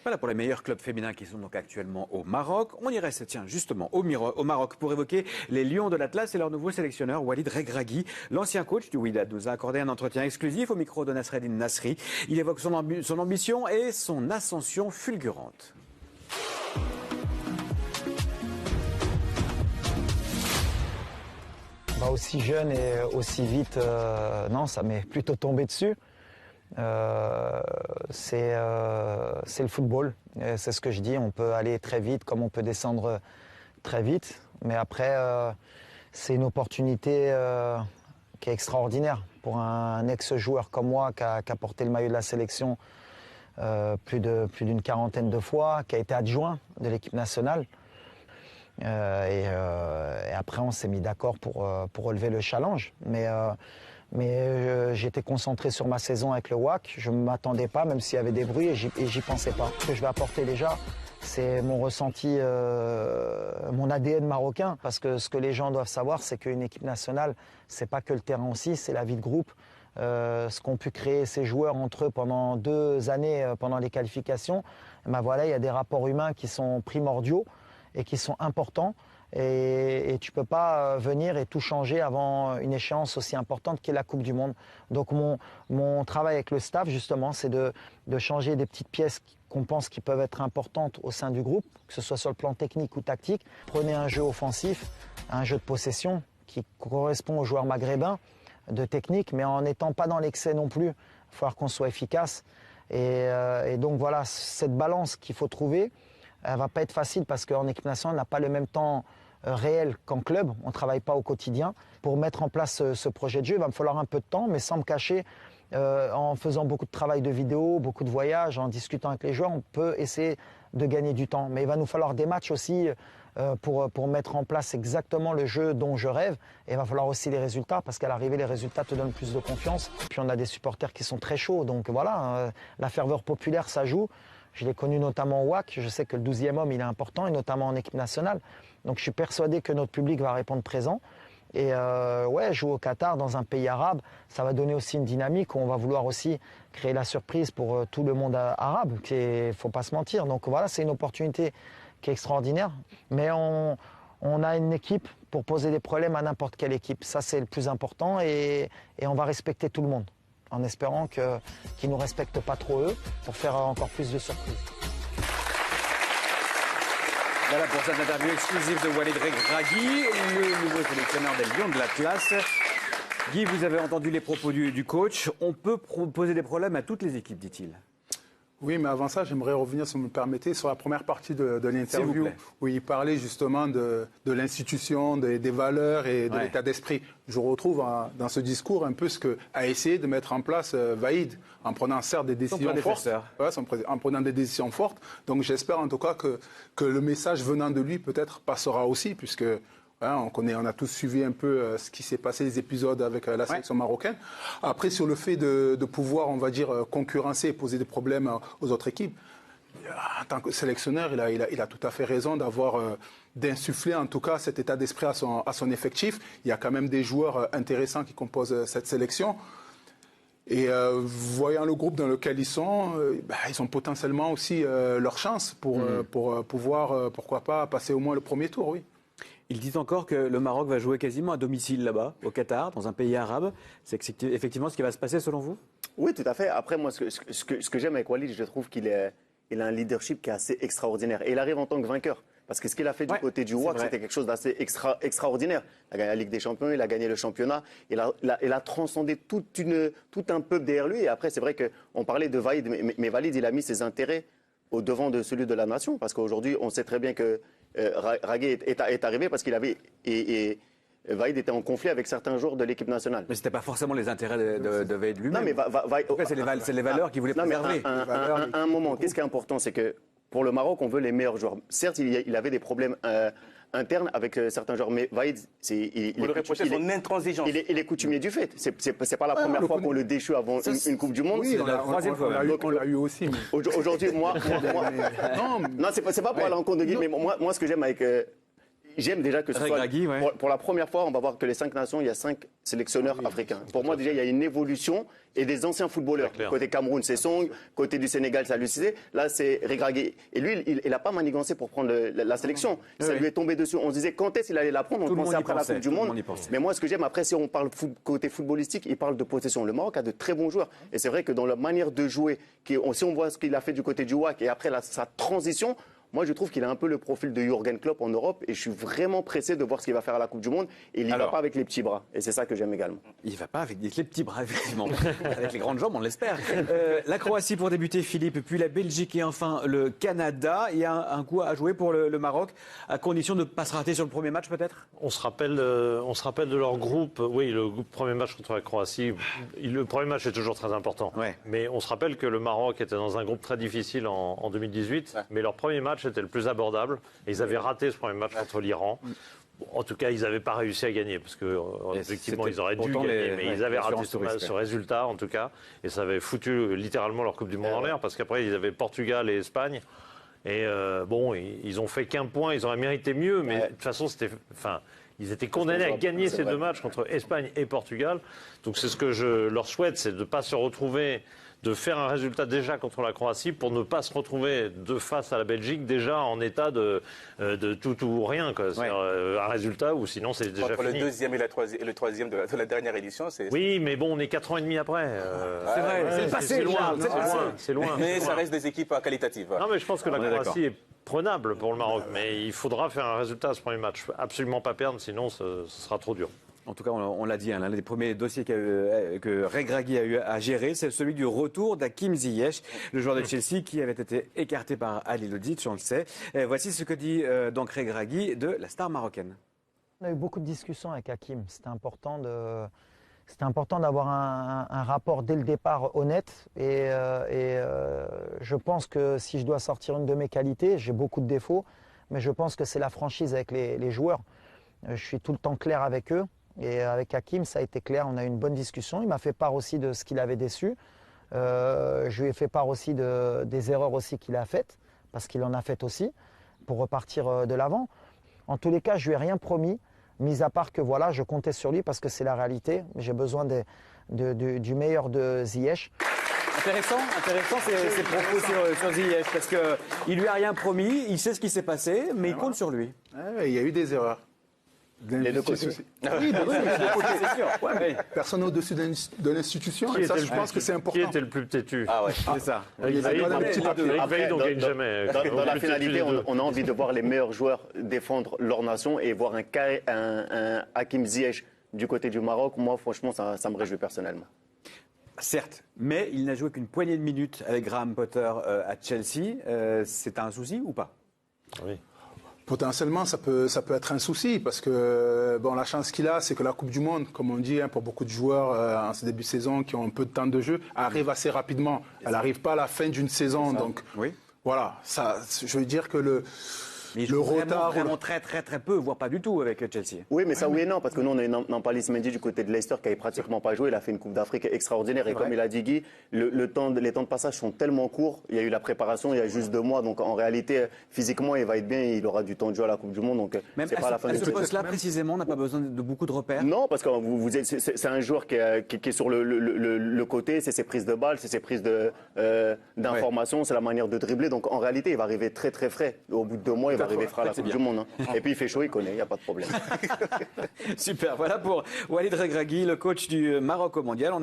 Voilà pour les meilleurs clubs féminins qui sont donc actuellement au Maroc. On y reste, tiens, justement, au Maroc pour évoquer les Lions de l'Atlas et leur nouveau sélectionneur, Walid Regragui. L'ancien coach du Wydad nous a accordé un entretien exclusif au micro de Nasreddine Nasri. Il évoque son ambition et son ascension fulgurante. Aussi jeune et aussi vite, non, ça m'est plutôt tombé dessus. C'est le football, c'est ce que je dis, on peut aller très vite comme on peut descendre très vite, mais après c'est une opportunité qui est extraordinaire pour un ex-joueur comme moi qui a porté le maillot de la sélection plus d'une quarantaine de fois, qui a été adjoint de l'équipe nationale. Et après on s'est mis d'accord pour relever le challenge, mais j'étais concentré sur ma saison avec le WAC. Je ne m'attendais pas, même s'il y avait des bruits, et j'y pensais pas. Ce que je vais apporter déjà, c'est mon ressenti, mon ADN marocain, parce que ce que les gens doivent savoir, c'est qu'une équipe nationale, c'est pas que le terrain aussi, c'est la vie de groupe. Ce qu'ont pu créer ces joueurs entre eux pendant 2 années, pendant les qualifications, ben voilà, il y a des rapports humains qui sont primordiaux et qui sont importants. Et tu ne peux pas venir et tout changer avant une échéance aussi importante qu'est la Coupe du Monde. Donc mon travail avec le staff, justement, c'est de changer des petites pièces qu'on pense qui peuvent être importantes au sein du groupe, que ce soit sur le plan technique ou tactique. Prenez un jeu offensif, un jeu de possession qui correspond aux joueurs maghrébins, de technique, mais en n'étant pas dans l'excès non plus. Il va falloir qu'on soit efficace. Et donc voilà, cette balance qu'il faut trouver, elle ne va pas être facile parce qu'en équipe nationale, on n'a pas le même temps réel qu'en club. On ne travaille pas au quotidien. Pour mettre en place ce projet de jeu, il va me falloir un peu de temps, mais sans me cacher, en faisant beaucoup de travail de vidéo, beaucoup de voyages, en discutant avec les joueurs, on peut essayer de gagner du temps. Mais il va nous falloir des matchs aussi pour mettre en place exactement le jeu dont je rêve. Et il va falloir aussi les résultats, parce qu'à l'arrivée, les résultats te donnent plus de confiance. Puis on a des supporters qui sont très chauds. Donc voilà, la ferveur populaire, ça joue. Je l'ai connu notamment au WAC. Je sais que le 12e homme, il est important, et notamment en équipe nationale. Donc je suis persuadé que notre public va répondre présent. Et ouais, jouer au Qatar, dans un pays arabe, ça va donner aussi une dynamique où on va vouloir aussi créer la surprise pour tout le monde arabe. Il ne faut pas se mentir. Donc voilà, c'est une opportunité qui est extraordinaire. Mais on a une équipe pour poser des problèmes à n'importe quelle équipe. Ça, c'est le plus important. Et on va respecter tout le monde, en espérant qu'ils ne nous respectent pas trop eux, pour faire encore plus de surprises. Voilà pour cette interview exclusive de Walid Regragui, le nouveau sélectionneur des Lions de l'Atlas. Guy, vous avez entendu les propos du coach. On peut poser des problèmes à toutes les équipes, dit-il. Oui, mais avant ça, j'aimerais revenir, si vous me permettez, sur la première partie de l'interview, où il parlait justement de l'institution, des valeurs et de l'état d'esprit. Je retrouve dans ce discours un peu ce qu'a essayé de mettre en place Vaïd, en prenant certes des décisions fortes. Ouais, en prenant des décisions fortes. Donc j'espère en tout cas que le message venant de lui peut-être passera aussi, puisque... on a tous suivi un peu ce qui s'est passé, les épisodes avec la sélection marocaine. Après, sur le fait de pouvoir, on va dire, concurrencer et poser des problèmes aux autres équipes, en tant que sélectionneur, il a tout à fait raison d'insuffler en tout cas cet état d'esprit à son effectif. Il y a quand même des joueurs intéressants qui composent cette sélection. Et voyant le groupe dans lequel ils sont, ils ont potentiellement aussi leur chance pour pouvoir, pourquoi pas, passer au moins le premier tour, oui. Il dit encore que le Maroc va jouer quasiment à domicile là-bas, au Qatar, dans un pays arabe. C'est effectivement ce qui va se passer selon vous? Oui, tout à fait. Après, moi, ce que j'aime avec Walid, je trouve qu'il a un leadership qui est assez extraordinaire. Et il arrive en tant que vainqueur. Parce que ce qu'il a fait du côté du WAC, c'était quelque chose d'assez extraordinaire. Il a gagné la Ligue des Champions, il a gagné le championnat. Il a transcendé tout un peuple derrière lui. Et après, c'est vrai qu'on parlait de Vaïd, mais Walid, il a mis ses intérêts au devant de celui de la nation. Parce qu'aujourd'hui, on sait très bien que Raguet est arrivé parce qu'il avait... Vaïd était en conflit avec certains joueurs de l'équipe nationale. Mais ce n'était pas forcément les intérêts de Vaïd lui-même. Non, mais en tout cas, c'est les valeurs qu'il voulait préserver. Un moment, qu'est-ce qui est important, c'est que pour le Maroc, on veut les meilleurs joueurs. Certes, il avait des problèmes internes avec certains joueurs, mais Vaïd, il est coutumier du fait. C'est pas la première fois qu'on le déchoue avant une Coupe du Monde. Oui, c'est la troisième fois. On l'a eu aussi. Aujourd'hui, moi non, c'est pas pour aller en compte de Guy, mais moi, ce que j'aime avec... j'aime déjà que ce soit... Regragui, ouais. Pour la première fois, on va voir que les 5 nations, il y a 5 sélectionneurs africains. Pour moi, déjà, il y a une évolution et des anciens footballeurs. Côté Cameroun, c'est Song. Côté du Sénégal, c'est Aliou Cissé. Là, c'est Regragui. Et lui, il n'a pas manigancé pour prendre la sélection. Ça lui est tombé dessus. On se disait quand est-ce qu'il allait la prendre. On pensait après la Coupe du Monde. Mais moi, ce que j'aime, après, si on parle côté footballistique, il parle de possession. Le Maroc a de très bons joueurs. Et c'est vrai que dans la manière de jouer, si on voit ce qu'il a fait du côté du WAC et après sa transition, moi, je trouve qu'il a un peu le profil de Jürgen Klopp en Europe et je suis vraiment pressé de voir ce qu'il va faire à la Coupe du Monde. Et il n'y va pas avec les petits bras. Et c'est ça que j'aime également. Il ne va pas avec les petits bras, effectivement. Avec les grandes jambes, on l'espère. La Croatie pour débuter, Philippe, puis la Belgique et enfin le Canada. Il y a un coup à jouer pour le Maroc, à condition de ne pas se rater sur le premier match, peut-être ? On se rappelle de leur groupe. Oui, le premier match contre la Croatie. Le premier match est toujours très important. Ouais. Mais on se rappelle que le Maroc était dans un groupe très difficile en 2018. Mais leur premier match était le plus abordable. Et ils avaient raté ce premier match contre l'Iran. En tout cas, ils n'avaient pas réussi à gagner parce que effectivement, ils auraient dû gagner, mais ils avaient raté ce résultat en tout cas, et ça avait foutu littéralement leur Coupe du Monde en l'air parce qu'après ils avaient Portugal et Espagne, et ils ont fait qu'un point, ils auraient mérité mieux, mais de toute façon ils étaient condamnés à gagner ces 2 matchs contre Espagne et Portugal. Donc c'est ce que je leur souhaite, c'est de ne pas se retrouver, de faire un résultat déjà contre la Croatie pour ne pas se retrouver de face à la Belgique déjà en état de tout ou rien. Un résultat ou sinon c'est déjà entre fini. Le deuxième et le troisième de la dernière édition, c'est... Oui, mais bon, on est 4 ans et demi après. C'est vrai, c'est le passé. C'est loin. Mais ça reste des équipes qualitatives. Non, mais je pense que la Croatie est prenable pour le Maroc. Mais il faudra faire un résultat à ce premier match. Absolument pas perdre, sinon ce sera trop dur. En tout cas, on l'a dit, l'un des premiers dossiers que Regragui a eu à gérer, c'est celui du retour d'Hakim Ziyech, le joueur de Chelsea qui avait été écarté par Ali Lodic, on le sait. Voici ce que dit donc Regragui de la star marocaine. On a eu beaucoup de discussions avec Hakim. C'était important d'avoir un rapport dès le départ honnête. Et je pense que si je dois sortir une de mes qualités, j'ai beaucoup de défauts, mais je pense que c'est la franchise avec les joueurs. Je suis tout le temps clair avec eux. Et avec Hakim, ça a été clair, on a eu une bonne discussion. Il m'a fait part aussi de ce qu'il avait déçu. Je lui ai fait part aussi des erreurs aussi qu'il a faites, parce qu'il en a fait aussi, pour repartir de l'avant. En tous les cas, je lui ai rien promis, mis à part que voilà, je comptais sur lui parce que c'est la réalité. J'ai besoin du meilleur de Ziyech. Intéressant ces propos sur Ziyech, parce qu'il ne lui a rien promis, il sait ce qui s'est passé, mais il compte sur lui. Il y a eu des erreurs. Les deux côtés. Oui, c'est sûr. Personne au-dessus de l'institution. Et ça, je pense que c'est important. Qui était le plus têtu? C'est ça. Eric Weid, on gagne jamais. Dans la finalité, on a envie de voir les meilleurs joueurs défendre leur nation et voir un Hakim Ziyech du côté du Maroc. Moi, franchement, ça me réjouit personnellement. Certes, mais il n'a joué qu'une poignée de minutes avec Graham Potter à Chelsea. C'est un souci ou pas? Oui. Potentiellement, ça peut être un souci parce que la chance qu'il a, c'est que la Coupe du Monde, comme on dit, pour beaucoup de joueurs en ce début de saison qui ont un peu de temps de jeu, arrive assez rapidement. Elle n'arrive pas à la fin d'une saison. Donc, voilà, je veux dire que le retard... Vraiment très peu, voire pas du tout avec Chelsea. Oui, mais ça oui et non, parce que nous, on a Nampalys Mendy du côté de Leicester qui n'avait pratiquement pas joué. Il a fait une Coupe d'Afrique extraordinaire. Et comme il a dit Guy, les temps de passage sont tellement courts. Il y a eu la préparation, il y a juste 2 mois. Donc en réalité, physiquement, il va être bien. Il aura du temps de jeu à la Coupe du Monde. Donc même c'est pas la fin ce poste-là, précisément, on n'a pas besoin de beaucoup de repères. Non, parce que c'est un joueur qui est sur le côté. C'est ses prises de balles, c'est ses prises d'informations, c'est la manière de dribbler. Donc en réalité, il va arriver très frais. Au bout de 2 mois, il va arriver frais à la Coupe du Monde. Et puis il fait chaud, il connaît, il n'y a pas de problème. Super, voilà pour Walid Regragui, le coach du Maroc au mondial.